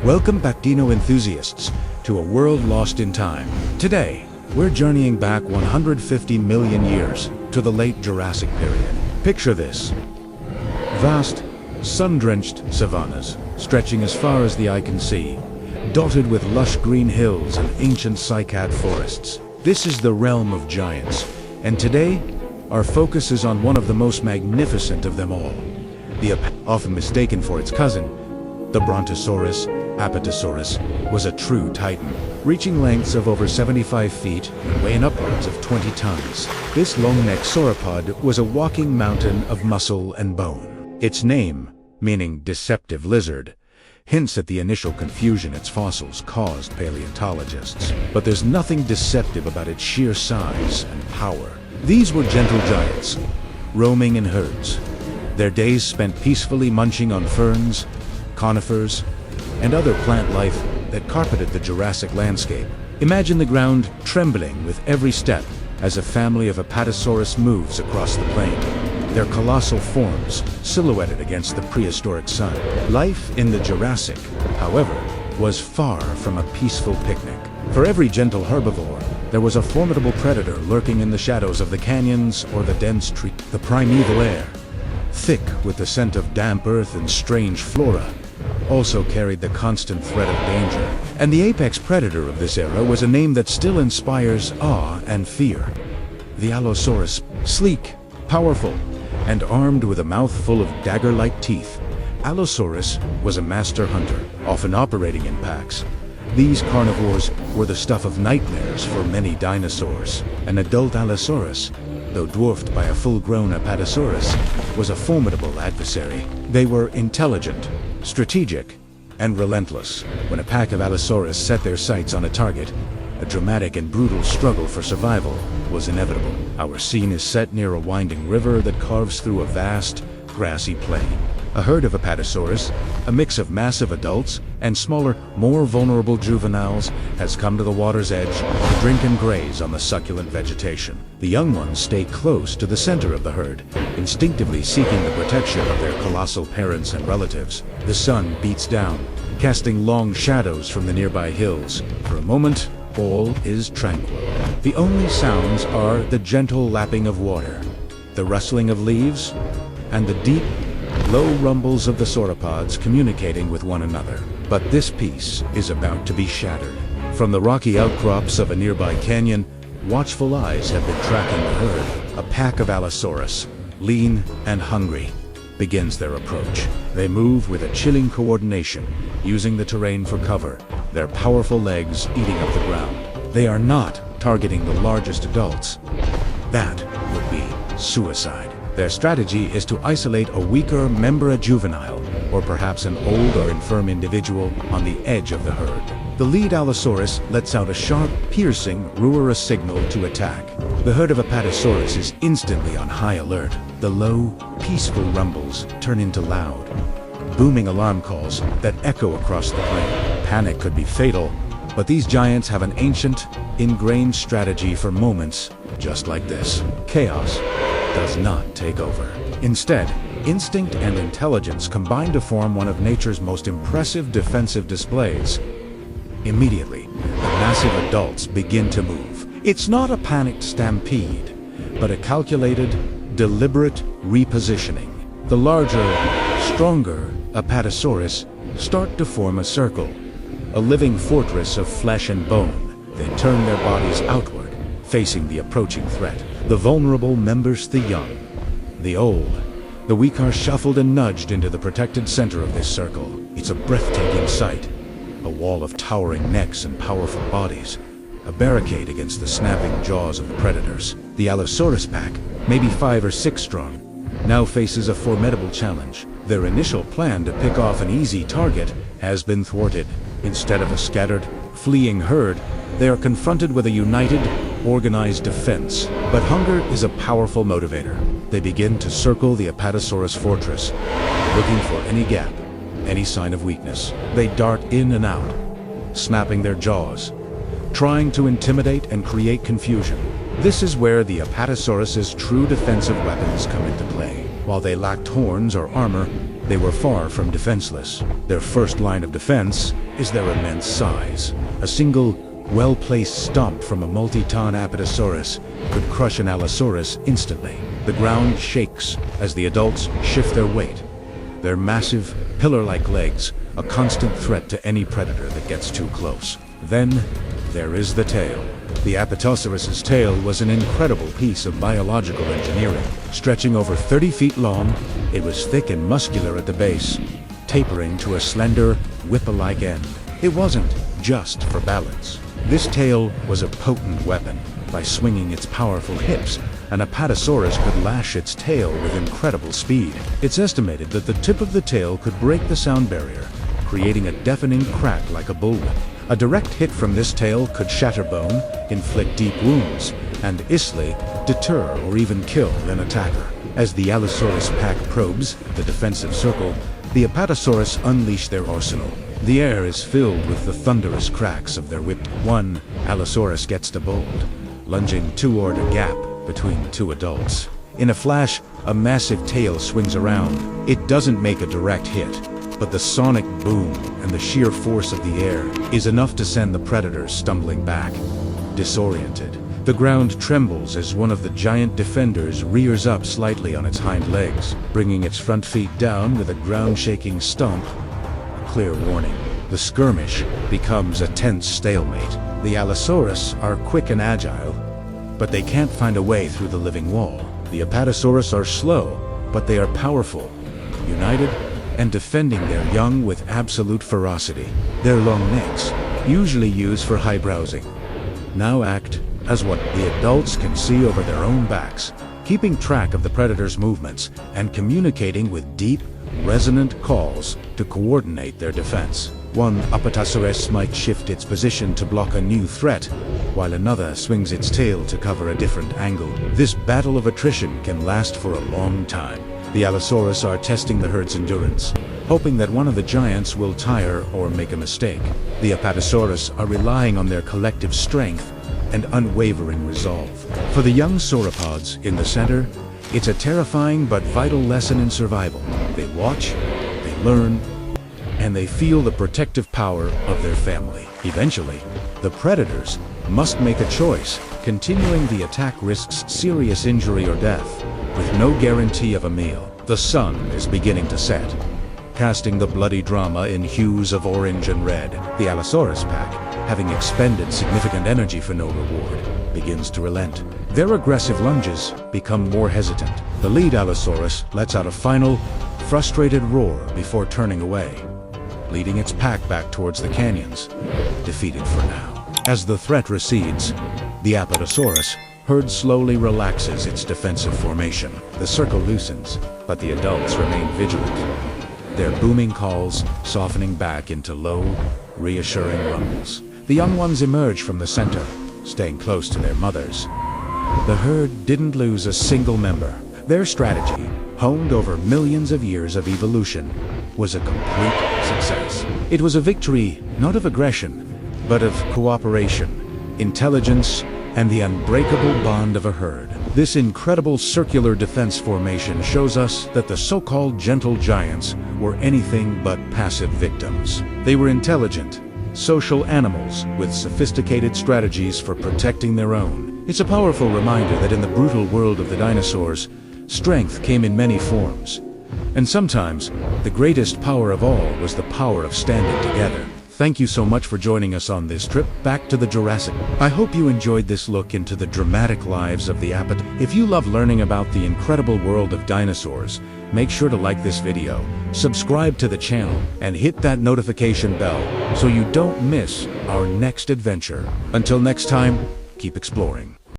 Welcome back, dino enthusiasts, to a world lost in time. Today, we're journeying back 150 million years to the Late Jurassic period. Picture this. Vast, sun-drenched savannas, stretching as far as the eye can see, dotted with lush green hills and ancient cycad forests. This is the realm of giants, and today, our focus is on one of the most magnificent of them all. Often mistaken for its cousin, the Brontosaurus, Apatosaurus, was a true titan, reaching lengths of over 75 feet and weighing upwards of 20 tons. This long-necked sauropod was a walking mountain of muscle and bone. Its name, meaning deceptive lizard, hints at the initial confusion its fossils caused paleontologists. But there's nothing deceptive about its sheer size and power. These were gentle giants, roaming in herds, their days spent peacefully munching on ferns, conifers, and other plant life that carpeted the Jurassic landscape. Imagine the ground trembling with every step as a family of Apatosaurus moves across the plain, their colossal forms silhouetted against the prehistoric sun. Life in the Jurassic, however, was far from a peaceful picnic. For every gentle herbivore, there was a formidable predator lurking in the shadows of the canyons or the dense tree. The primeval air, thick with the scent of damp earth and strange flora, also carried the constant threat of danger. And the apex predator of this era was a name that still inspires awe and fear. The Allosaurus, sleek, powerful, and armed with a mouth full of dagger-like teeth. Allosaurus was a master hunter, often operating in packs. These carnivores were the stuff of nightmares for many dinosaurs. An adult Allosaurus, though dwarfed by a full-grown Apatosaurus, was a formidable adversary. They were intelligent, strategic, and relentless. When a pack of Allosaurus set their sights on a target, a dramatic and brutal struggle for survival was inevitable. Our scene is set near a winding river that carves through a vast, grassy plain. A herd of Apatosaurus, a mix of massive adults and smaller, more vulnerable juveniles, has come to the water's edge to drink and graze on the succulent vegetation. The young ones stay close to the center of the herd, instinctively seeking the protection of their colossal parents and relatives. The sun beats down, casting long shadows from the nearby hills. For a moment, all is tranquil. The only sounds are the gentle lapping of water, the rustling of leaves, and the deep, low rumbles of the sauropods communicating with one another. But this peace is about to be shattered. From the rocky outcrops of a nearby canyon, watchful eyes have been tracking the herd. A pack of Allosaurus, lean and hungry, begins their approach. They move with a chilling coordination, using the terrain for cover, their powerful legs eating up the ground. They are not targeting the largest adults. That would be suicide. Their strategy is to isolate a weaker member, a juvenile, or perhaps an old or infirm individual on the edge of the herd. The lead Allosaurus lets out a sharp, piercing, ruerous signal to attack. The herd of Apatosaurus is instantly on high alert. The low, peaceful rumbles turn into loud, booming alarm calls that echo across the plain. Panic could be fatal, but these giants have an ancient, ingrained strategy for moments just like this. Chaos does not take over. Instead, instinct and intelligence combine to form one of nature's most impressive defensive displays. Immediately, the massive adults begin to move. It's not a panicked stampede, but a calculated, deliberate repositioning. The larger, stronger Apatosaurus start to form a circle, a living fortress of flesh and bone. They turn their bodies outward, facing the approaching threat. The vulnerable members the young, the old. The weak are shuffled and nudged into the protected center of this circle. It's a breathtaking sight. A wall of towering necks and powerful bodies. A barricade against the snapping jaws of the predators. The Allosaurus pack, maybe 5 or 6 strong, now faces a formidable challenge. Their initial plan to pick off an easy target has been thwarted. Instead of a scattered, fleeing herd, they are confronted with a united, organized defense. But hunger is a powerful motivator. They begin to circle the Apatosaurus fortress, looking for any gap, any sign of weakness. They dart in and out, snapping their jaws, trying to intimidate and create confusion. This is where the Apatosaurus's true defensive weapons come into play. While they lacked horns or armor, they were far from defenseless. Their first line of defense is their immense size. A single, well-placed stomp from a multi-ton Apatosaurus could crush an Allosaurus instantly. The ground shakes as the adults shift their weight. Their massive, pillar-like legs, a constant threat to any predator that gets too close. Then, there is the tail. The Apatosaurus's tail was an incredible piece of biological engineering. Stretching over 30 feet long, it was thick and muscular at the base, tapering to a slender, whip-like end. It wasn't just for balance. This tail was a potent weapon. By swinging its powerful hips, an Apatosaurus could lash its tail with incredible speed. It's estimated that the tip of the tail could break the sound barrier, creating a deafening crack like a bullwhip. A direct hit from this tail could shatter bone, inflict deep wounds, and easily deter or even kill an attacker. As the Allosaurus pack probes the defensive circle, the Apatosaurus unleash their arsenal. The air is filled with the thunderous cracks of their whip. One Allosaurus gets to bold, lunging toward a gap between two adults. In a flash, a massive tail swings around. It doesn't make a direct hit, but the sonic boom and the sheer force of the air is enough to send the predators stumbling back. Disoriented, the ground trembles as one of the giant defenders rears up slightly on its hind legs, bringing its front feet down with a ground-shaking stomp. A clear warning. The skirmish becomes a tense stalemate. The Allosaurus are quick and agile, but they can't find a way through the living wall. The Apatosaurus are slow, but they are powerful, united, and defending their young with absolute ferocity. Their long necks, usually used for high browsing, now act as what the adults can see over their own backs, keeping track of the predator's movements and communicating with deep, resonant calls to coordinate their defense. One Apatosaurus might shift its position to block a new threat, while another swings its tail to cover a different angle. This battle of attrition can last for a long time. The Allosaurus are testing the herd's endurance, hoping that one of the giants will tire or make a mistake. The Apatosaurus are relying on their collective strength and unwavering resolve. For the young sauropods in the center, it's a terrifying but vital lesson in survival. They watch, they learn, and they feel the protective power of their family. Eventually, the predators must make a choice. Continuing the attack risks serious injury or death, with no guarantee of a meal. The sun is beginning to set, casting the bloody drama in hues of orange and red. The Allosaurus pack, having expended significant energy for no reward, begins to relent. Their aggressive lunges become more hesitant. The lead Allosaurus lets out a final, frustrated roar before turning away, leading its pack back towards the canyons, defeated for now. As the threat recedes, the Apatosaurus herd slowly relaxes its defensive formation. The circle loosens, but the adults remain vigilant, their booming calls softening back into low, reassuring rumbles. The young ones emerge from the center, staying close to their mothers. The herd didn't lose a single member. Their strategy, honed over millions of years of evolution, was a complete success. It was a victory not of aggression, but of cooperation, intelligence, and the unbreakable bond of a herd. This incredible circular defense formation shows us that the so-called gentle giants were anything but passive victims. They were intelligent, social animals with sophisticated strategies for protecting their own. It's a powerful reminder that in the brutal world of the dinosaurs, strength came in many forms. And sometimes, the greatest power of all was the power of standing together. Thank you so much for joining us on this trip back to the Jurassic. I hope you enjoyed this look into the dramatic lives of the Apatosaurus. If you love learning about the incredible world of dinosaurs, make sure to like this video, subscribe to the channel, and hit that notification bell so you don't miss our next adventure. Until next time, keep exploring.